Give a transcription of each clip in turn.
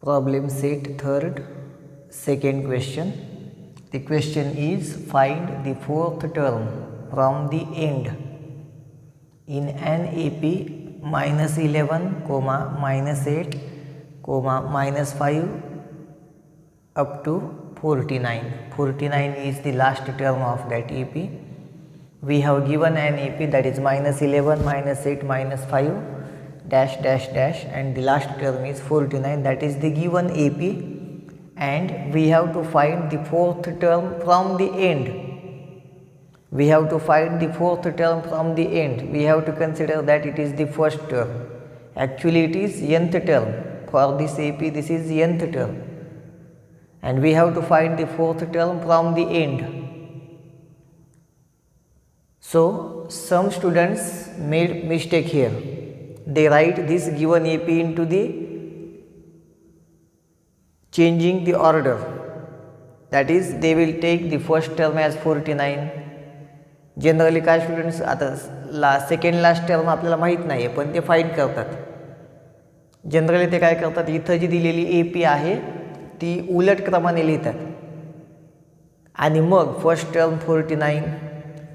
Problem set third, second question. The question is find the fourth term from the end in an AP -11, -8, -5 up to 49. 49 is the last term of that AP. We have given an AP that is -11, -8, -5 dash dash dash, and the last term is 49. That is the given AP, and we have to find the fourth term from the end. We have to find the fourth term from the end. We have to consider that it is the first term. Actually it is nth term. For this AP this is nth term, and we have to find the fourth term from the end. So some students made mistake here. They write this given AP into the changing the order. That is, they will take the first term as 49. Generally काय students आता second last term आपल्याला माहीत नाही आहे, पण ते find करतात. Generally ते काय करतात, इथं जी दिलेली AP आहे ती उलट क्रमाने लिहितात आणि मग first term 49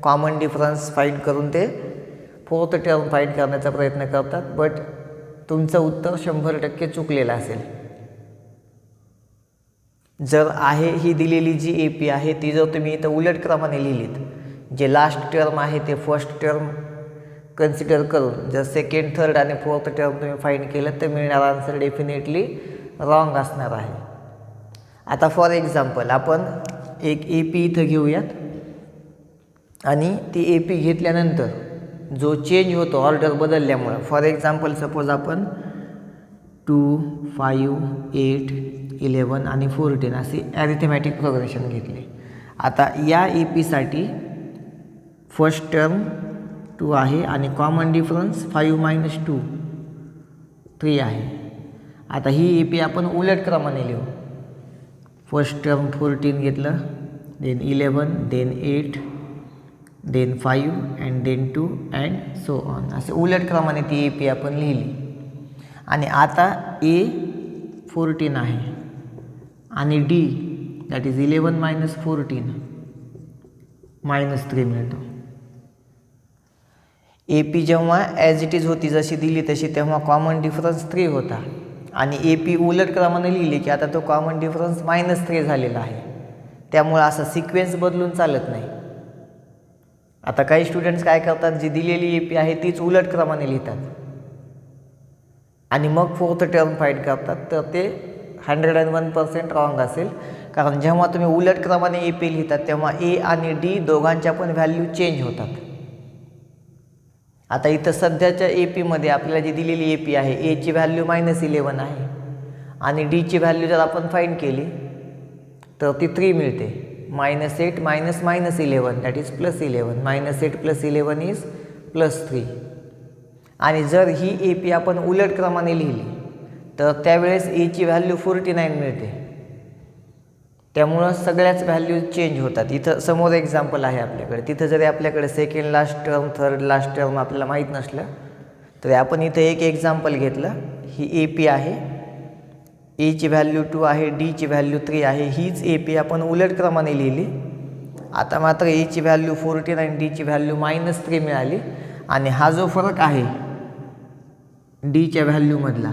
common difference find करून ते फोर्थ टर्म फाईंड करण्याचा प्रयत्न करतात. बट तुमचं उत्तर 100% चुकलेलं असेल. जर आहे ही दिलेली जी AP आहे ती जर तुम्ही इथं उलट क्रमाने लिहिलीत, जे लास्ट टर्म आहे ते फर्स्ट टर्म कन्सिडर करून जर सेकंड, थर्ड आणि फोर्थ टर्म तुम्ही फाईंड केलं तर मिळणारा आन्सर डेफिनेटली रॉंग असणार आहे. आता फॉर एक्झाम्पल आपण एक AP इथं घेऊयात आणि ती AP घेतल्यानंतर जो चेंज होतो ऑर्डर बदलल्यामुळं, फॉर एक्झाम्पल सपोज आपण 2, 5, 8, 11 आणि 14 असे ॲरिथमॅटिक प्रोग्रेशन घेतले. आता या APसाठी फर्स्ट टर्म 2 आहे आणि कॉमन डिफरन्स 5 - 2 3 आहे. आता ही AP आपण उलट क्रमाने लिहू. फर्स्ट टर्म 14 घेतलं, then 11, then 8, then 5 and then 2 and so on. असे उलट क्रमाने ती AP आपण लिहिली. आणि आता A 14 आहे आणि D दॅट इज 11 - 14 -3 मिळतो. AP जेव्हा ॲज इट इज होती जशी दिली तशी तेव्हा कॉमन डिफरन्स 3 होता आणि AP उलट क्रमाने लिहिली की आता तो कॉमन डिफरन्स -3 झालेला आहे. त्यामुळे असा सिक्वेन्स बदलून चालत नाही. आता काही स्टुडंट्स काय करतात, जी दिलेली AP आहे तीच उलट क्रमाने लिहितात आणि मग फोर्थ टर्म फाईंड करतात. तर ते 101% रॉंग असेल, कारण जेव्हा तुम्ही उलट क्रमाने AP लिहितात तेव्हा A आणि D दोघांच्या पण व्हॅल्यू चेंज होतात. आता इथं सध्याच्या APमध्ये आपल्याला जी दिलेली AP आहे A ची व्हॅल्यू -11 आहे आणि D ची व्हॅल्यू जर आपण फाईंड केली तर ती 3 मिळते. -8 - -11 दॅट इज +11. -8 + 11 इज +3. आणि जर ही AP आपण उलट क्रमाने लिहिली तर त्यावेळेस A ची व्हॅल्यू 49 मिळते. त्यामुळं सगळ्याच व्हॅल्यू चेंज होतात. इथं समोर एक्झाम्पल आहे आपल्याकडे. तिथं जरी आपल्याकडे second last term, third last term आपल्याला माहीत नसलं तरी आपण इथं एक एक्झाम्पल घेतलं. ही AP आहे, A ची व्हॅल्यू 2 आहे, D ची व्हॅल्यू 3 आहे. हीच AP आपण उलट क्रमाने लिहिली. आता मात्र A ची व्हॅल्यू 14 आणि D ची व्हॅल्यू -3 मिळाली. आणि हा जो फरक आहे D च्या व्हॅल्यूमधला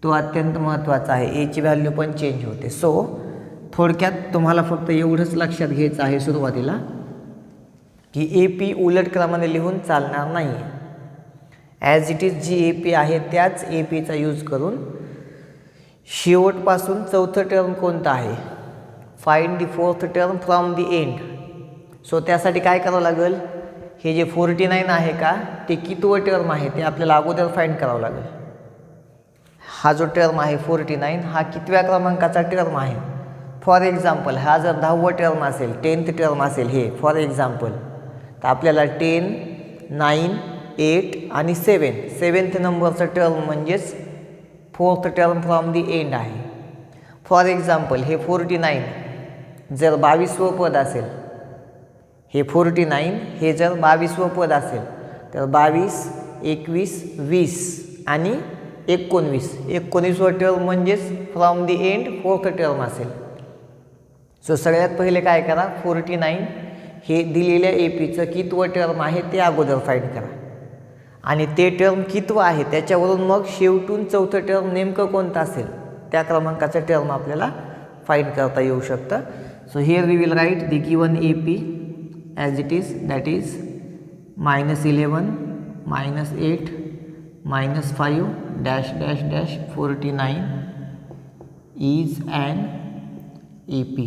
तो अत्यंत महत्त्वाचा आहे. A ची व्हॅल्यू पण चेंज होते. सो थोडक्यात तुम्हाला फक्त एवढंच लक्षात घ्यायचं आहे सुरुवातीला की AP उलट क्रमाने लिहून चालणार नाही. ॲज इट इज जी AP आहे त्याच APचा यूज करून शेवटपासून चौथं टर्म कोणतं आहे, find the fourth term from the end. So त्यासाठी काय करावं लागेल, हे जे 49 आहे का ते कितवं टर्म आहे ते आपल्याला अगोदर फाइंड करावं लागेल. हा जो टर्म आहे 49 हा कितव्या क्रमांकाचा टर्म आहे. फॉर एक्झाम्पल हा जर 10वं टर्म असेल, 10th टर्म असेल हे फॉर एक्झाम्पल, तर आपल्याला 10, 9, 8 आणि 7th नंबरचं टर्म म्हणजेच fourth term from the and आहे. फॉर एक्झाम्पल हे 49 जर 22वं पद असेल, हे 49 हे जर 22वं पद असेल तर 22, 21, 20 आणि 19व टर्म म्हणजेच from the and 4th term असेल. सो सगळ्यात पहिले काय करा, 49 हे दिलेल्या एपीचं कितवं टर्म आहे ते अगोदर फाईंड करा आणि ते टर्म कितवं आहे त्याच्यावरून मग शेवटून 4th टर्म नेमकं कोणतं असेल त्या क्रमांकाचं टर्म आपल्याला फाईंड करता येऊ शकतं. So here we will write the given AP as it is, that is -11 -8 -5 dash dash dash 49 is an AP.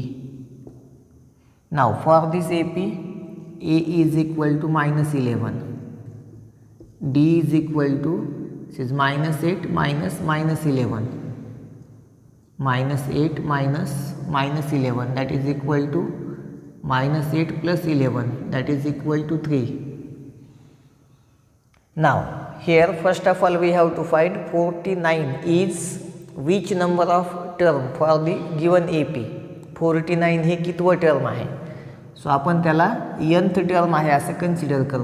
Now for this AP, A is equal to -11, D is equal to, this is -8 minus -11, -8 minus -11, that is equal to -8 plus 11, that is equal to 3. Now here first of all we have to find 49 is which number of term for the given AP. 49 हे कितवं term आहे. So आपण त्याला nth term आहे असं consider करू.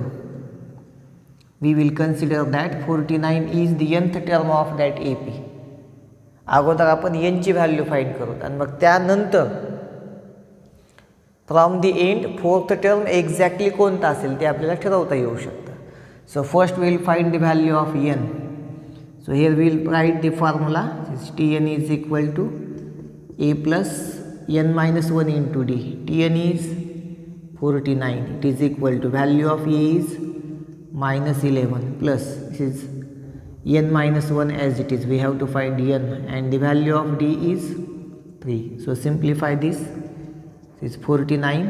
We will consider that 49 is the nth term of that AP. अगोदर आपण ची व्हॅल्यू फाईंड करू आणि मग त्यानंतर from the end 4th term exactly कोणता असेल ते आपल्याला ठरवता येऊ शकतं. So first will find the value of n. So here will write the formula. Tn is equal to a plus n minus 1 into d. Tn is 49. It is equal to value of a is -11 plus this is n minus 1 as it is. We have to find n and the value of d is 3. So simplify this. This is 49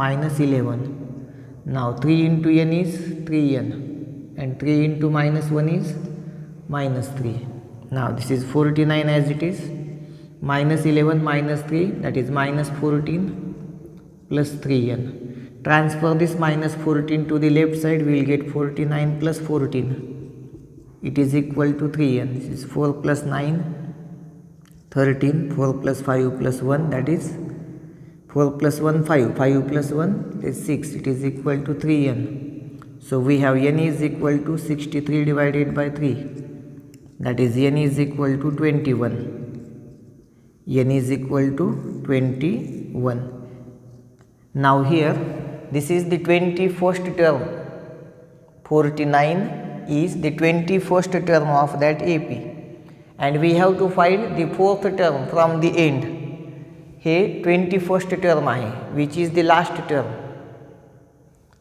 minus 11. Now 3 into n is 3n and 3 into -1 is -3. Now this is 49 as it is. -11 minus 3, that is -14 plus 3n. Transfer this -14 to the left side, we will get 49 plus 14. It is equal to 3n. This is 4 plus 9, 13. 4 plus 5 plus 1, that is 4 plus 1, 5. 5 plus 1 is 6. It is equal to 3n. So we have n is equal to 63 divided by 3. That is n is equal to 21. N is equal to 21. Now here this is the 21st term. 49 is the 21st term of that AP and we have to find the 4th term from the end. हे 21st term आहे which is the last term.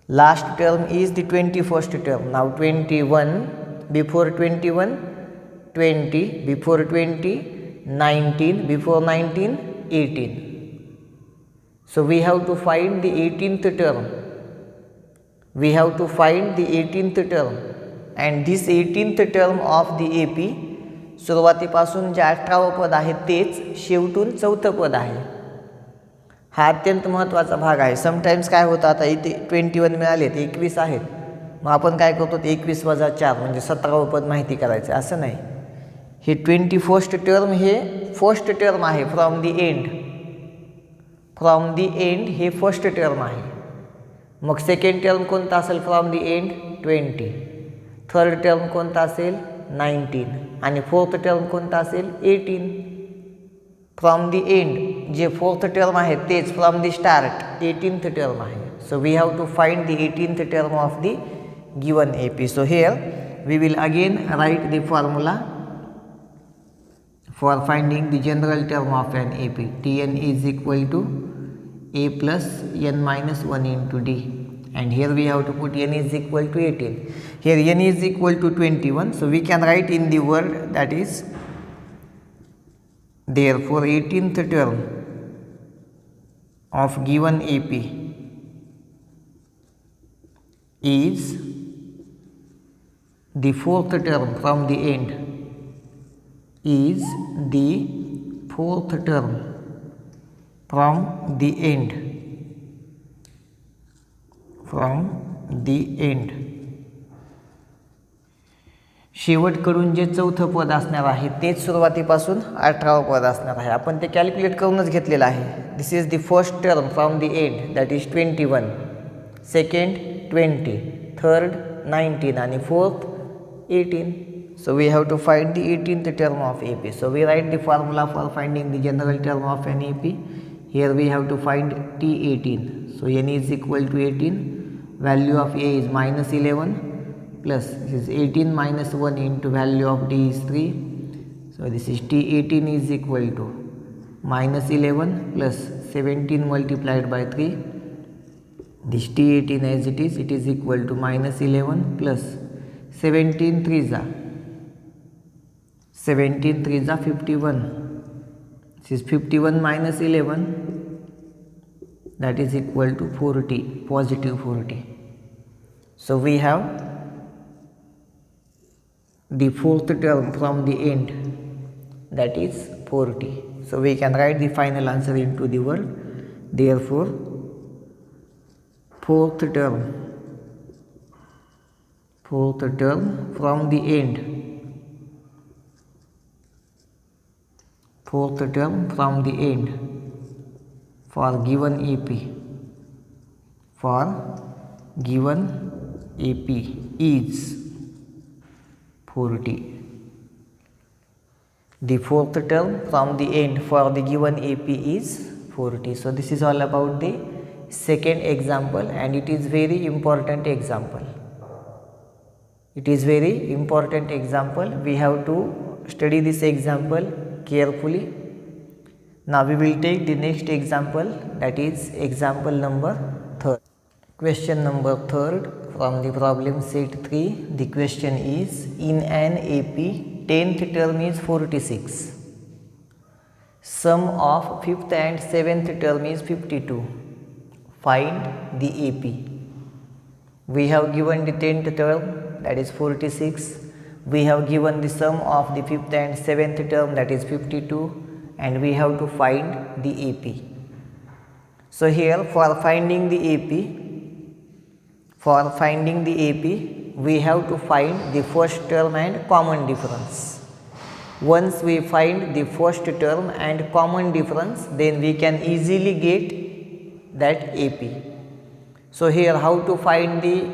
Last term is the 21st term. Now 21 before 21 20 before 20 19 before 19 18. So we have to find the 18th term. We have to find the 18th term and this 18th term of the AP सुरुवातीपासून जे 18वं पद आहे तेच शेवटून 4थं पद आहे. हा अत्यंत महत्त्वाचा भाग आहे. समटाइम्स काय होतं, आता इथे 21 मिळाले ते 21 आहेत, मग आपण काय करतो ते 21 वजा 4 म्हणजे 17वं पद माहिती करायचं, असं नाही. हे 21st टर्म हे फर्स्ट टर्म आहे from the end. From the end हे फर्स्ट टर्म आहे. मग सेकंड टर्म कोणता असेल from the end 20. Third term कोणता असेल 19 आणि फोर्थ टर्म कोणता असेल 18. फ्रॉम दी एंड जे फोर्थ टर्म आहे तेच from the start 18th term आहे. So we have to find the 18th term of the given AP. So here we will again write the formula for finding the general term of an AP. Tn is equal to a plus n minus 1 into d and here we have to put n is equal to 18. Here n is equal to 21, so we can write in the word that is therefore 18th term of given AP is the 4th term from the end. Is the 4th term from the end. From the end. शेवटकडून जे 4थं पद असणार आहे तेच सुरुवातीपासून 18वं पद असणार आहे. आपण ते कॅल्क्युलेट करूनच घेतलेलं आहे. This is the first term from the and, that is 21. Second 20, third 19 आणि fourth 18. So we have to find the 18th term of AP. So we write the formula for finding the general term of an AP. Here we have to find T18. So n is equal to 18. Value of A is minus 11 plus this is 18 minus 1 into value of D is 3. So this is T18 is equal to minus 11 plus 17 multiplied by 3. This T18 as it is equal to minus 11 plus 17 3s are 51. This is 51 minus 11, that is equal to 40, positive 40. So we have the fourth term from the end, that is 40. So we can write the final answer into the word. Therefore, fourth term from the end, fourth term from the end for given AP is 40. The fourth term from the end for the given AP is 40. So this is all about the second example, and it is very important example. It is very important example. We have to study this example carefully. Now we will take the next example, that is example number 3. Question number 3 from the problem set 3. The question is, in an AP 10th term is 46. Sum of 5th and 7th term is 52. Find the AP. We have given the 10th term, that is 46. We have given the sum of the 5th and 7th term, that is 52, and we have to find the AP. So here for finding the AP, we have to find the first term and common difference. Once we find the first term and common difference, then we can easily get that AP. So here how to find the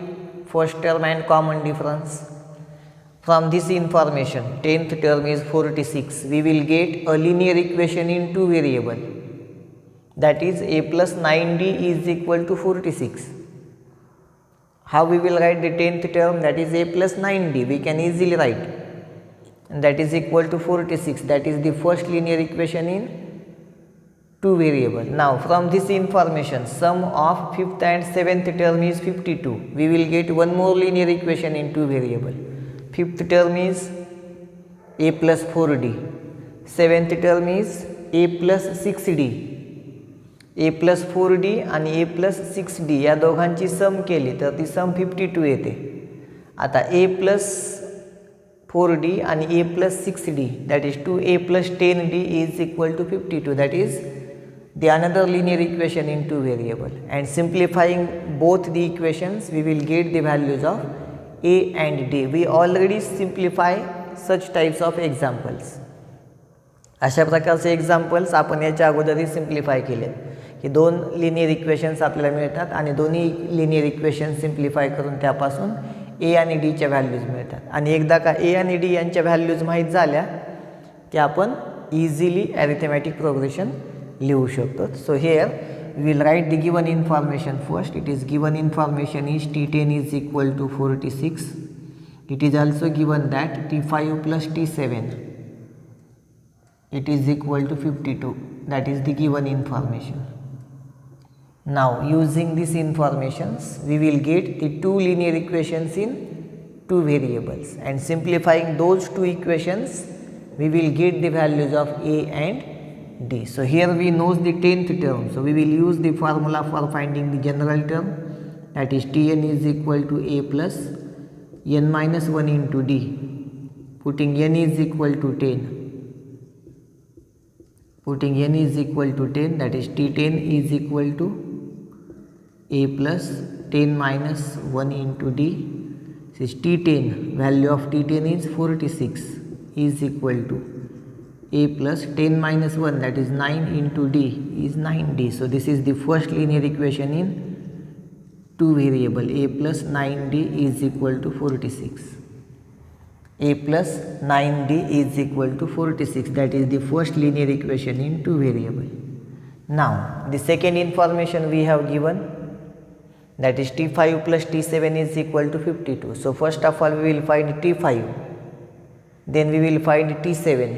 first term and common difference? From this information, 10th term is 46, we will get a linear equation in two variable, that is A plus 9D is equal to 46. How we will write the 10th term? That is A plus 9D, we can easily write, and that is equal to 46. That is the first linear equation in two variable. Now from this information, sum of 5th and 7th term is 52. We will get one more linear equation in two variable. 5th term is A plus 4D. 7th term is A plus 6D. A plus 4D आणि A plus 6D या दोघांची सम केली तर ती सम 52 येते. आता A plus 4D आणि A plus 6D, that is 2A plus 10D is equal to 52. That is the another linear equation in two variable, and simplifying both the equations we will get the values of A and D. We already simplify such types of examples. अशा प्रकारचे examples आपण याच्या अगोदरही simplify केले की दोन linear equations आपल्याला मिळतात आणि दोन्ही लिनियर इक्वेशन सिम्प्लिफाय करून त्यापासून ए आणि डीच्या व्हॅल्यूज मिळतात. आणि एकदा का ए आणि डी यांच्या व्हॅल्यूज माहीत झाल्या की आपण इझिली ॲरिथमॅटिक प्रोग्रेशन लिहू शकतो. So here we will write the given information first. It is given information is T10 is equal to 46. It is also given that T5 plus T7 it is equal to 52. That is the given information. Now using these informations we will get the two linear equations in two variables, and simplifying those two equations we will get the values of A and D. So here we know the 10th term, so we will use the formula for finding the general term, that is Tn is equal to A plus n minus 1 into D. Putting n is equal to 10, that is T10 is equal to A plus 10 minus 1 into D. This is T10, value of T10 is 46 is equal to A plus 10 minus 1, that is 9 into D is 9D. So this is the first linear equation in two variable. A plus 9D is equal to 46. a plus 9d is equal to 46. That is the first linear equation in two variable. Now the second information we have given, that is t5 plus t7 is equal to 52. So first of all we will find t5, then we will find t7,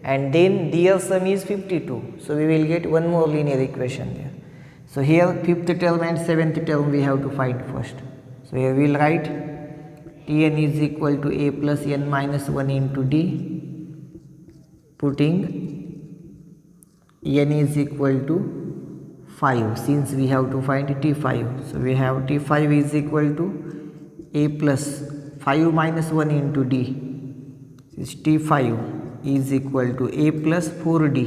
and then their sum is 52. So we will get one more linear equation there. So here fifth term and seventh term we have to find first. So here we will write Tn is equal to a plus n minus 1 into d, putting n is equal to 5 since we have to find t5. So we have t5 is equal to a plus 5 minus 1 into d. This t5 is equal to a plus 4d.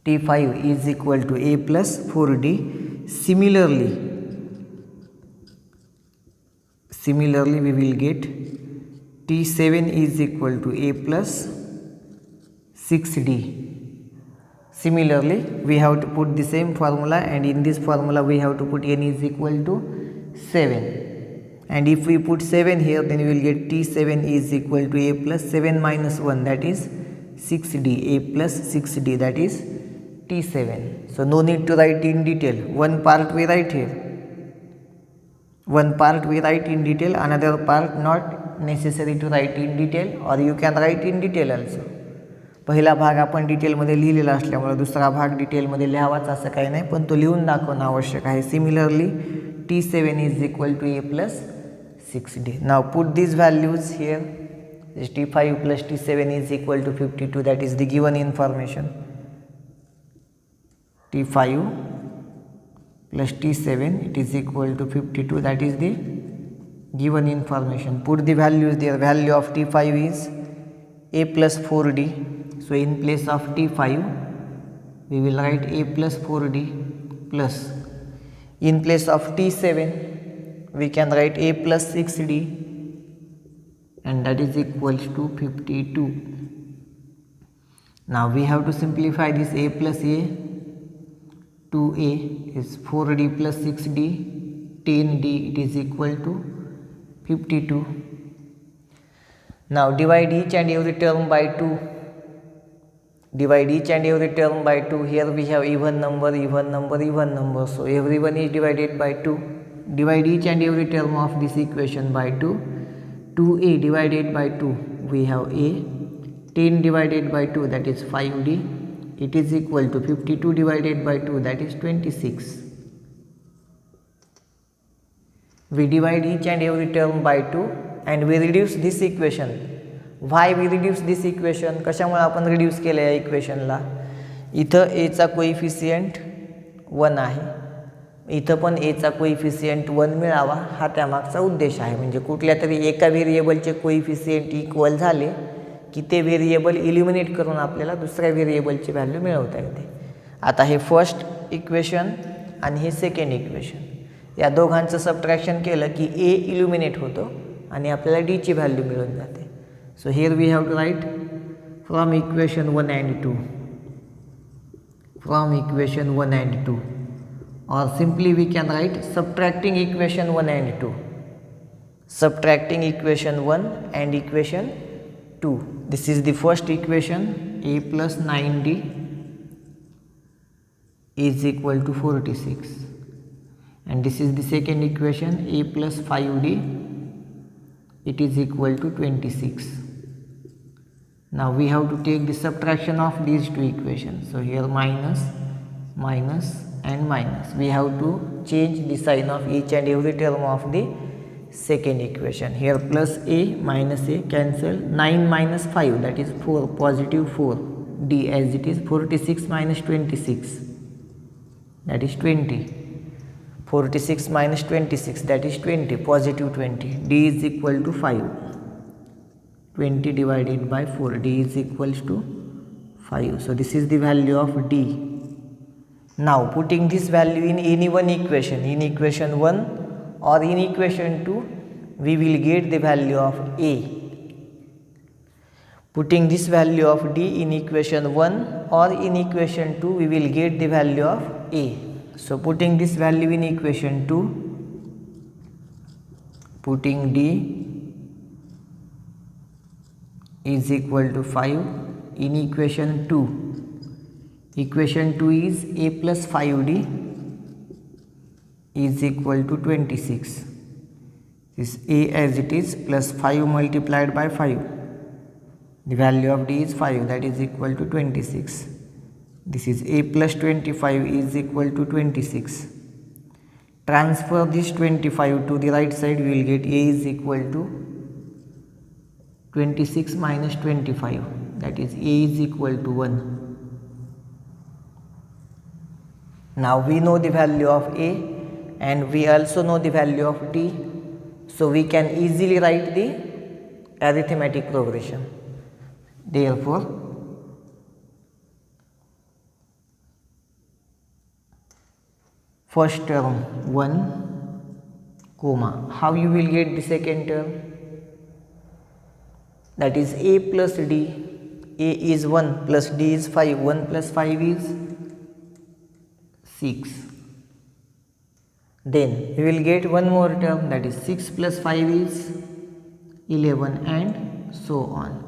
t5 is equal to a plus 4d. Similarly we will get t7 is equal to a plus 6d. Similarly we have to put the same formula, and in this formula we have to put n is equal to 7, and if we put 7 here, then we will get t7 is equal to a plus 7 minus 1, that is 6d. a plus 6d, that is t7. So no need to write in detail. One part we write here, one part we write in detail, another part not necessary to write in detail, or you can write in detail also. पहिला भाग आपण डिटेलमध्ये लिहिलेला असल्यामुळे दुसरा भाग डिटेलमध्ये लिहावाच असं काही नाही, पण तो लिहून दाखवणं आवश्यक आहे. Similarly t7 is equal to a plus 6d. Now put these values here. This t5 plus t7 is equal to 52, that is the given information. t5 plus t7 it is equal to 52, that is the given information. Put the values there. Value of t5 is a plus 4d. So in place of t5 we will write a plus 4d, plus in place of t7 we can write a plus 6d, and that is equals to 52. Now we have to simplify this. A plus a, 2a is 4d plus 6d, 10d, it is equal to 52. Now divide each and every term by 2. Divide each and every term by 2. Here we have even number, even number, even number. So everyone is divided by 2. Divide each and every term of this equation by 2. 2a divided by 2, we have a. 10 divided by 2, that is 5d. It is equal to 52 divided by 2, that is 26. We divide each and every term by 2 and we reduce this equation. Why we reduce this equation? कशामुळे आपण reduce केलं या इक्वेशनला? इथं a चा coefficient 1 आहे, इथं पण a चा कोइफिशियंट 1 मिळावा हा त्यामागचा उद्देश आहे. म्हणजे कुठल्या तरी एका व्हेरिएबलचे कोइफिशियंट इक्वल झाले की ते व्हेरिएबल इलिमिनेट करून आपल्याला दुसऱ्या व्हेरिएबलची व्हॅल्यू मिळवता येते. आता हे फर्स्ट इक्वेशन आणि हे सेकंड इक्वेशन, या दोघांचं सबट्रॅक्शन केलं की a इल्युमिनेट होतो आणि आपल्याला d ची व्हॅल्यू मिळून जाते. So here we have to write from equation 1 and 2, from equation 1 and 2, or simply we can write subtracting equation 1 and 2, subtracting equation 1 and equation 2. This is the first equation, a plus 9d is equal to 46, and this is the second equation, a plus 5d it is equal to 26. Now we have to take the subtraction of these two equations. So here minus, minus and minus. We have to change the sign of each and every term of the second equation. Here plus a minus a cancel. 9 minus 5, that is 4, positive 4. D as it is. 46 minus 26, that is 20. 46 minus 26, that is 20, positive 20. D is equal to 5. 20 divided by 4, d is equals to 5. So this is the value of d. Now putting this value in any one equation, in equation 1 or in equation 2, we will get the value of a. Putting this value of d in equation 1 or in equation 2, we will get the value of a. So putting this value in equation 2, putting d is equal to 5. In equation 2, equation 2 is a plus 5d is equal to 26. This a as it is plus 5 multiplied by 5. The value of d is 5, that is equal to 26. This is a plus 25 is equal to 26. Transfer this 25 to the right side, we will get a is equal to 26 minus 25, that is a is equal to 1. Now we know the value of a and we also know the value of d, so we can easily write the arithmetic progression. Therefore, first term 1, comma, how you will get the second term? That is a plus d. A is 1 plus d is 5. 1 plus 5 is 6. Then we will get one more term, that is 6 plus 5 is 11, and so on.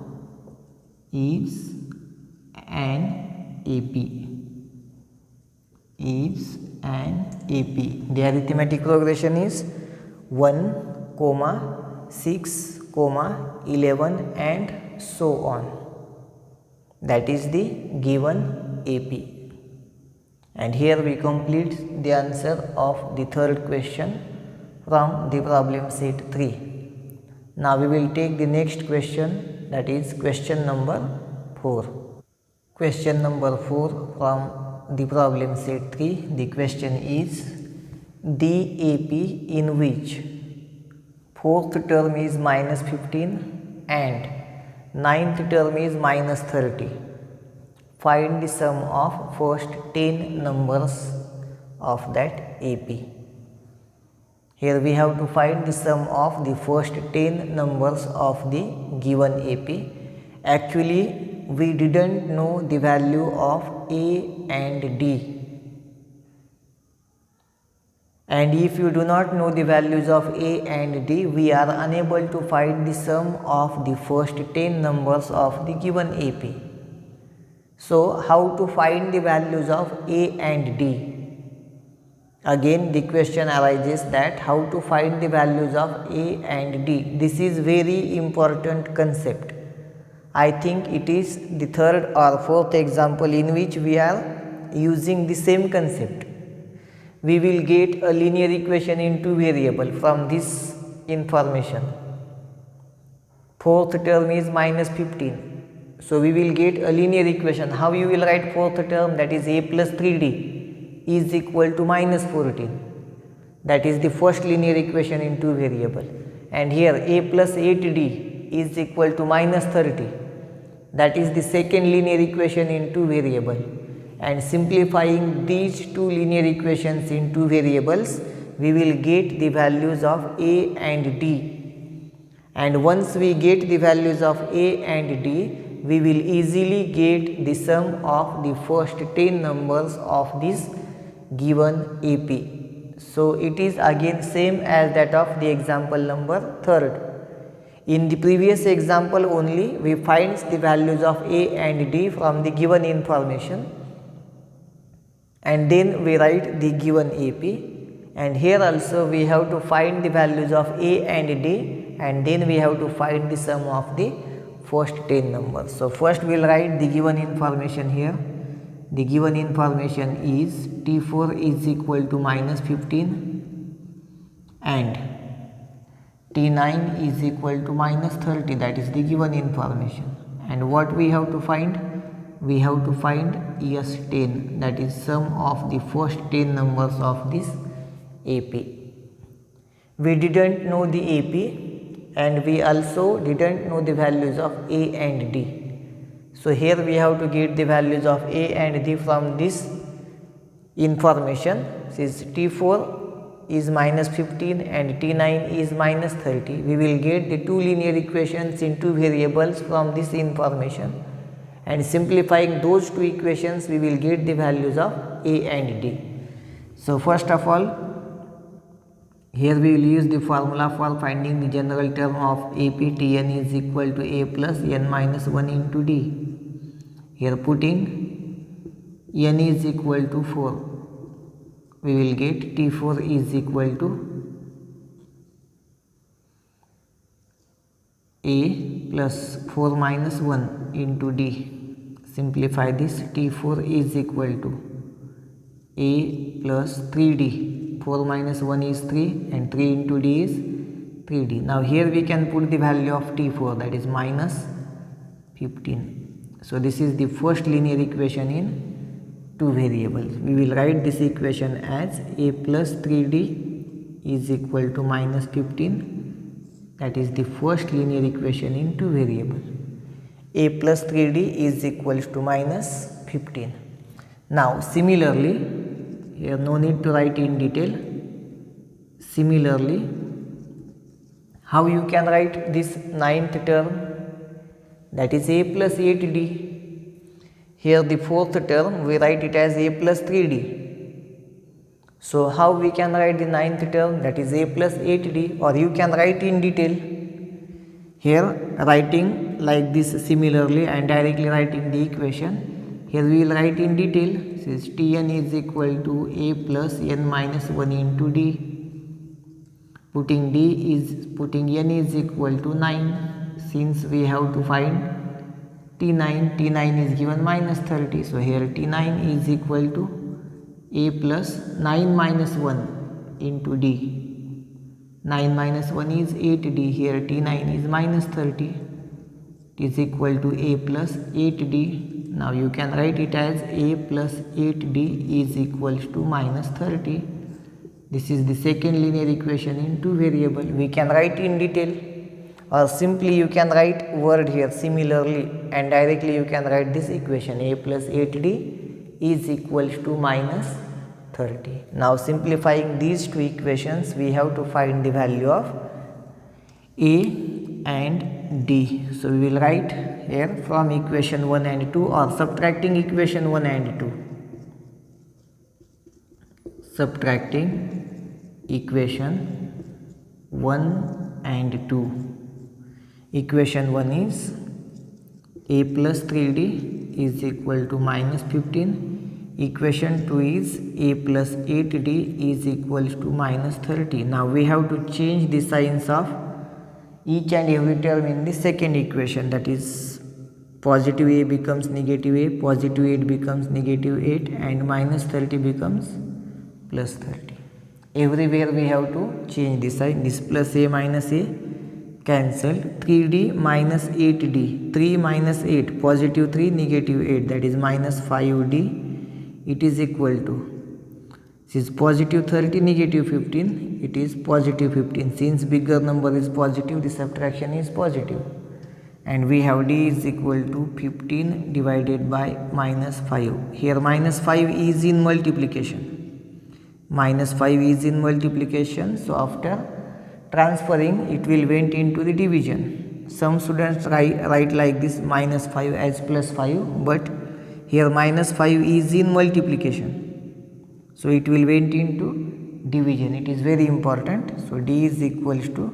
Is an AP. Is an AP. The arithmetic progression is 1, 6, 11 and so on. That is the given AP. And here we complete the answer of the third question from the problem set 3. Now we will take the next question, that is question number 4. Question number 4 from the problem set 3. The question is the AP in which fourth term is minus 15 and ninth term is minus 30. Find the sum of first 10 numbers of that AP. Here we have to find the sum of the first 10 numbers of the given AP. Actually, we didn't know the value of A and D. And if you do not know the values of A and D, we are unable to find the sum of the first 10 numbers of the given AP. So, how to find the values of A and D? Again, the question arises that how to find the values of A and D. This is very important concept. I think it is the third or fourth example in which we are using the same concept. We will get a linear equation in two variables from this information. Fourth term is minus 15. So we will get a linear equation. How you will write fourth term? That is a plus 3d is equal to minus 14. That is the first linear equation in two variables. And here a plus 8d is equal to minus 30. That is the second linear equation in two variables. And simplifying these two linear equations in two variables, we will get the values of A and D. And once we get the values of A and D, we will easily get the sum of the first 10 numbers of this given AP. So it is again same as that of the example number 3rd. In the previous example only, we find the values of A and D from the given information, and then we write the given AP. And here also we have to find the values of A and D, and then we have to find the sum of the first 10 numbers. So first we will write the given information here. The given information is T4 is equal to minus 15 and T9 is equal to minus 30. That is the given information. And what we have to find? We have to find S10, that is sum of the first 10 numbers of this AP. We didn't know the AP and we also didn't know the values of A and D. So here we have to get the values of A and D from this information. Since T4 is minus 15 and T9 is minus 30, we will get the two linear equations in two variables from this information. And simplifying those two equations, we will get the values of A and D. So first of all, Here we will use the formula for finding the general term of AP. Tn is equal to A plus n minus 1 into D. Here putting n is equal to 4, we will get T4 is equal to A plus 4 minus 1 into D. Simplify this. T4 is equal to A plus 3D. 4 minus 1 is 3 and 3 into D is 3D. Now here we can put the value of T4, that is minus 15. So this is the first linear equation in two variables. We will write this equation as A plus 3D is equal to minus 15. That is the first linear equation in two variables. A plus 3D is equal to minus 15. Now similarly, here no need to write in detail. Similarly, how you can write this ninth term, that is A plus 8D. Here the fourth term we write it as A plus 3D. So how we can write the ninth term, that is A plus 8D, or you can write in detail. Here writing like this similarly and directly writing the equation, here we will write in detail. This is Tn is equal to A plus n minus 1 into D. Putting n is equal to 9. Since we have to find T9 is given minus 30. So here T9 is equal to A plus 9 minus 1 into D. 9 minus 1 is 8D. Here T9 is minus 30. It is equal to A plus 8D. Now you can write it as A plus 8D is equal to minus 30. This is the second linear equation in two variable. We can write in detail, or simply you can write word here similarly and directly you can write this equation A plus 8D is equal to minus 30. Now simplifying these two equations, we have to find the value of A and D. So we will write here from equation 1 and 2, or subtracting equation 1 and 2. Subtracting equation 1 and 2. Equation 1 is A plus 3D is equal to minus 15. Equation 2 is A plus 8D is equal to minus 30. Now we have to change the signs of each and every term in the second equation, that is positive A becomes negative A, positive 8 becomes negative 8, and minus 30 becomes plus 30. Everywhere we have to change the sign. This plus A minus A cancelled. 3D minus 8D, 3 minus 8, positive 3 negative 8, that is minus 5D. It is equal to, this is positive 30 negative 15, it is positive 15. Since bigger number is positive, the subtraction is positive, and we have D is equal to 15 divided by minus 5. Here minus 5 is in multiplication. Minus 5 is in multiplication, so after transferring it will went into the division. Some students write like this, minus 5 as plus 5, but here minus 5 is in multiplication, so it will went into division. It is very important. So D is equals to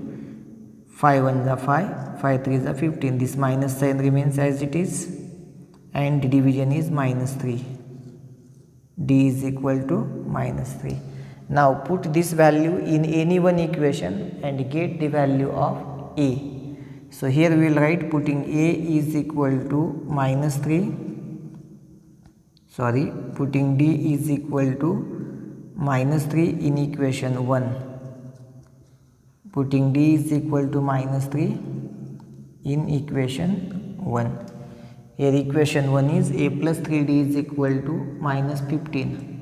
5 1 is 5, 5 3 is 15. This minus sign remains as it is, and division is minus 3. D is equal to minus 3. Now put this value in any one equation and get the value of A. So here we will write, putting A is equal to minus 3. Putting D is equal to minus 3 in equation 1. Putting D is equal to minus 3 in equation 1. Here equation 1 is A plus 3D is equal to minus 15.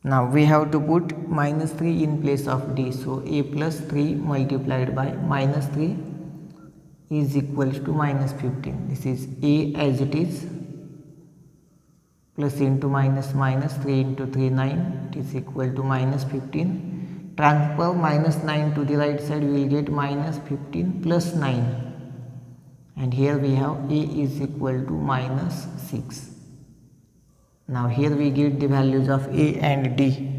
Now we have to put minus 3 in place of D. So A plus 3 multiplied by minus 3 is equal to minus 15. This is A as it is. Plus into minus, minus 3 into 3, 9, it is equal to minus 15. Transfer minus 9 to the right side, we will get minus 15 plus 9. And here we have A is equal to minus 6. Now here we get the values of A and D.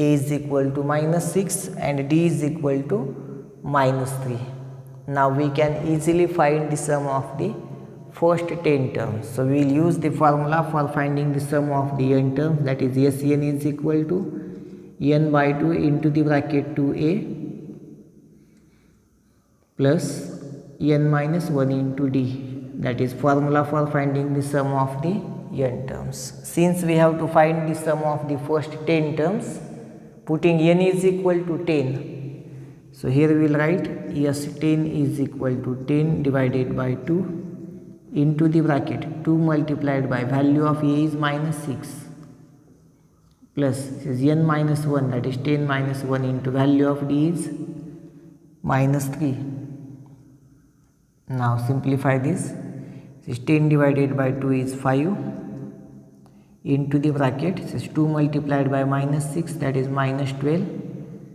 A is equal to -6 and D is equal to -3. Now we can easily find the sum of the first 10 terms. So we will use the formula for finding the sum of the n terms, that is Sn is equal to n by 2 into the bracket 2a plus n minus 1 into d. That is formula for finding the sum of the n terms. Since we have to find the sum of the first 10 terms, putting n is equal to 10. So here we will write S10 is equal to 10 divided by 2 into the bracket 2 multiplied by value of A is -6 plus this is n minus 1, that is 10 minus 1 into value of D is -3. Now simplify this. This is 10 divided by 2 is 5 into the bracket, this is 2 multiplied by -6, that is -12,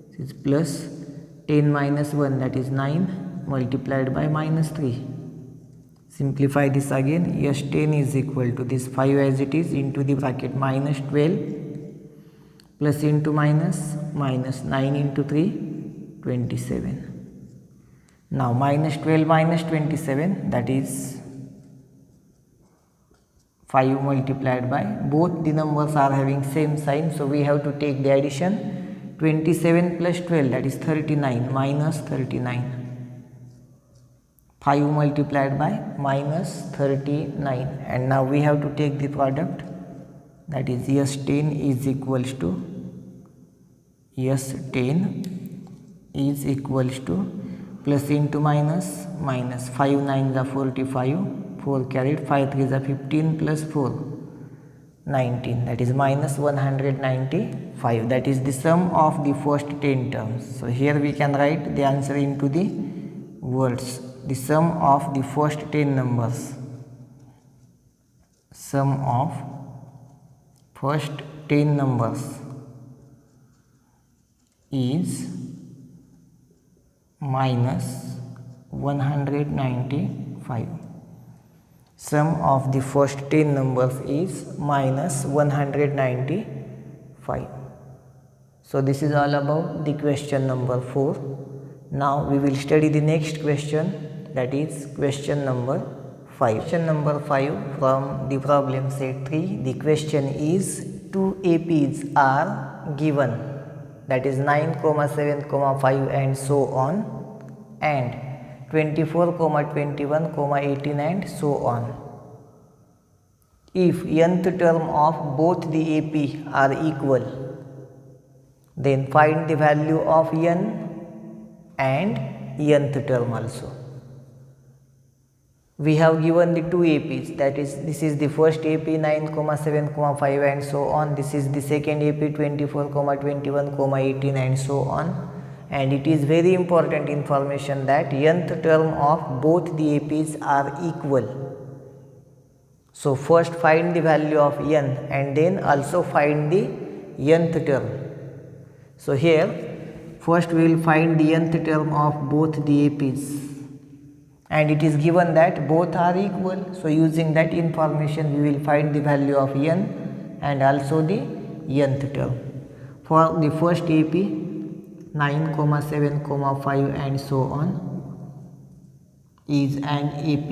this is plus 10 minus 1, that is 9 multiplied by -3. Simplify this again. S10 is equal to this 5 as it is into the bracket -12 plus into minus 9 into 3 27. Now -12 minus 27, that is 5 multiplied by, both the numbers are having same sign, so we have to take the addition. 27 plus 12, that is 39 minus 39. 5 multiplied by minus 39, and now we have to take the product, that is S10 is equals to plus into minus 5 9 is 45, 4 carried, 5 3 is 15 plus 4 19, that is minus 195. That is the sum of the first 10 terms. So here we can write the answer into the words. The sum of the first 10 numbers. Sum of first 10 numbers is minus 195. Sum of the first 10 numbers is minus 195. So this is all about the question number 4. Now we will study the next question, that is question number 5. Question number 5 from the problem set 3. The question is 2 APs are given, that is 9, 7, 5 and so on, and 24, 21, 18 and so on. If nth term of both the AP are equal, then find the value of n and nth term also. We have given the 2 APs, that is this is the first AP 9, 7, 5 and so on. This is the second AP 24, 21, 18 and so on. And it is very important information that nth term of both the APs are equal. So first find the value of n and then also find the nth term. So here first we will find the nth term of both the APs, and it is given that both are equal. So using that information we will find the value of n and also the nth term. For the first AP 9, 7, 5 and so on is an AP,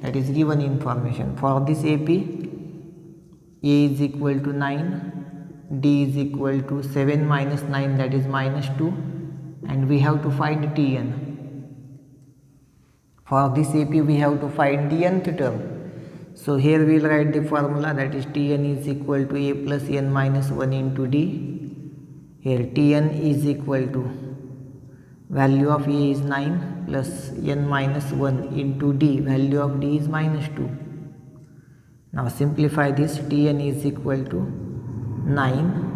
that is given information. For this AP, A is equal to 9, D is equal to 7 minus 9, that is minus 2, and we have to find Tn. For this AP we have to find the nth term. So here we will write the formula, that is Tn is equal to A plus n minus 1 into D. Here Tn is equal to value of A is 9 plus n minus 1 into D, value of D is minus 2. Now simplify this. Tn is equal to 9.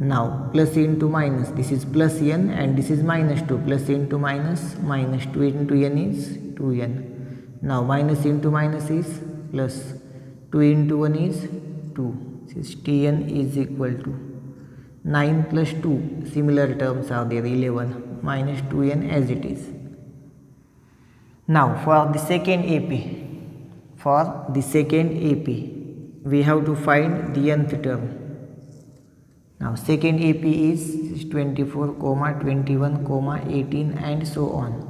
Now plus into minus, this is plus n and this is minus 2, plus into minus, minus 2 into n is 2n. Now minus into minus is plus, 2 into 1 is 2. This is Tn is equal to 9 plus 2, similar terms are there, 11 minus 2n as it is. Now for the second AP, we have to find the nth term. Now second AP is 24, 21, 18 and so on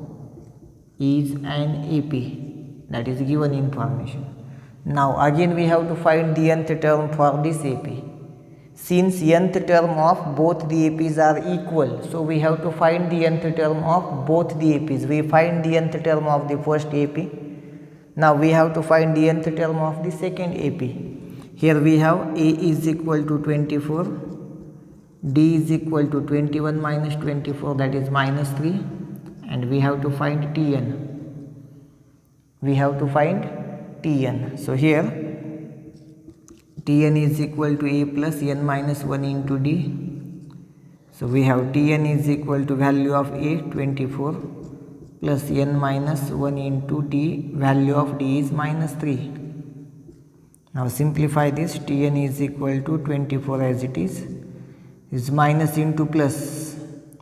is an AP, that is given information. Now again we have to find the nth term for this AP. Since nth term of both the APs are equal, so we have to find the nth term of both the APs. We find the nth term of the first AP. Now we have to find the nth term of the second AP. Here we have A is equal to 24, D is equal to 21 minus 24, that is minus 3, and we have to find Tn. We have to find Tn. So here Tn is equal to A plus n minus 1 into D. So we have Tn is equal to value of A 24 plus n minus 1 into D, value of D is minus 3. Now simplify this. Tn is equal to 24 as it is minus into plus.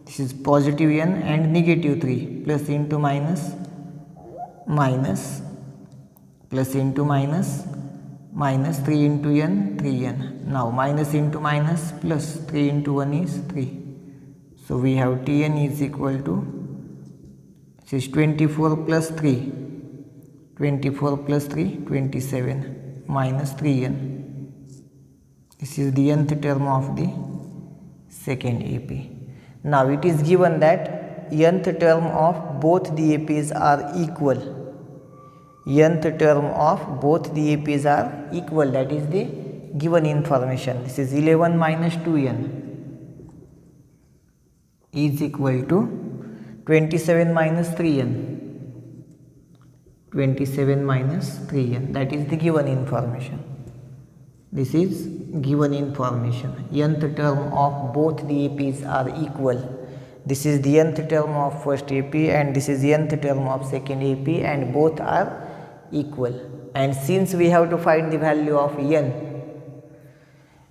This is positive n and negative 3, plus into minus, minus, plus into minus, minus 3 into n, 3n. Now minus into minus plus 3 into 1 is 3. So we have Tn is equal to, this is 24 plus 3, 24 plus 3, 27 minus 3n. This is the nth term of the second AP. Now it is given that nth term of both the APs are equal. Nth term of both the APs are equal, that is the given information. This is 11 minus 2n is equal to 27 minus 3n. 27 minus 3n, that is the given information. This is given information. Nth term of both the APs are equal. This is the nth term of first AP and this is the nth term of second AP, and both are equal. And since we have to find the value of n,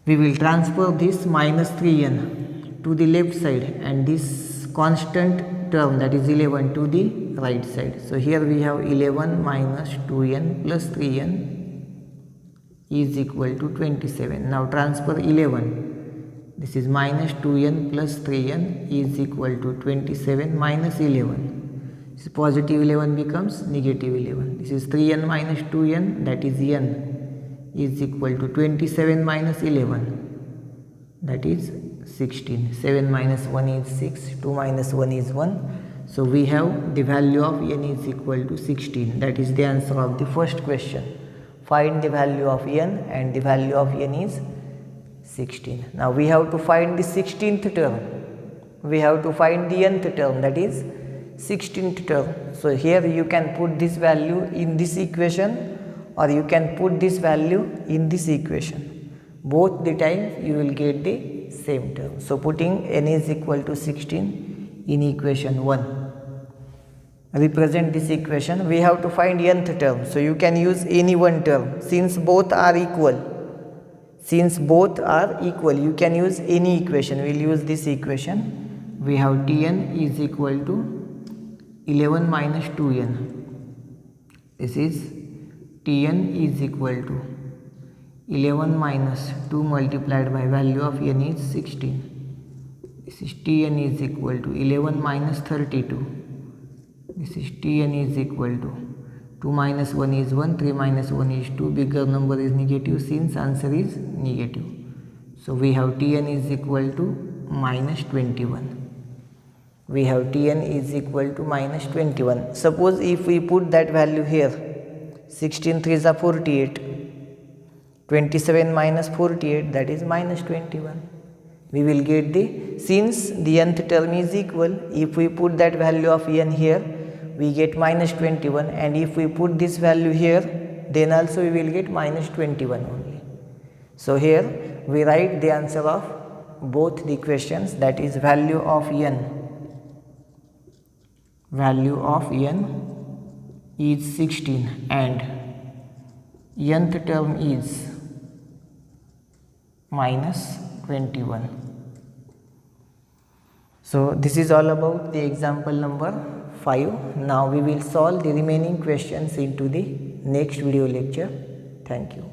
we will transfer this minus 3n to the left side and this constant term, that is 11, to the right side. So here we have 11 minus 2n plus 3n is equal to 27. Now transfer 11. This is minus 2n plus 3n is equal to 27 minus 11. This positive 11 becomes negative 11. This is 3n minus 2n, that is n, is equal to 27 minus 11, that is 16. 7 minus 1 is 6, 2 minus 1 is 1. So we have the value of n is equal to 16. That is the answer of the first question. Find the value of n, and the value of n is 16. Now we have to find the 16th term. We have to find the nth term, that is 16th term. So here you can put this value in this equation or you can put this value in this equation. Both the times you will get the same term. So putting n is equal to 16 in equation 1. Represent this equation, we have to find nth term. So you can use any one term. Since both are equal, you can use any equation. We will use this equation. We have Tn is equal to 11 minus 2n. This is Tn is equal to 11 minus 2 multiplied by value of n is 16. This is Tn is equal to 11 minus 32. This is Tn is equal to 2 minus 1 is 1, 3 minus 1 is 2, bigger number is negative since answer is negative. So we have Tn is equal to minus 21. We have Tn is equal to minus 21. Suppose if we put that value here, 16 3s are 48, 27 minus 48, that is minus 21. We will get the, since the nth term is equal, if we put that value of n here, we get minus 21, and if we put this value here, then also we will get minus 21 only. So here we write the answer of both the questions, that is value of n. Value of n is 16 and nth term is minus 21. So this is all about the example number 5. Now we will solve the remaining questions into the next video lecture. Thank you.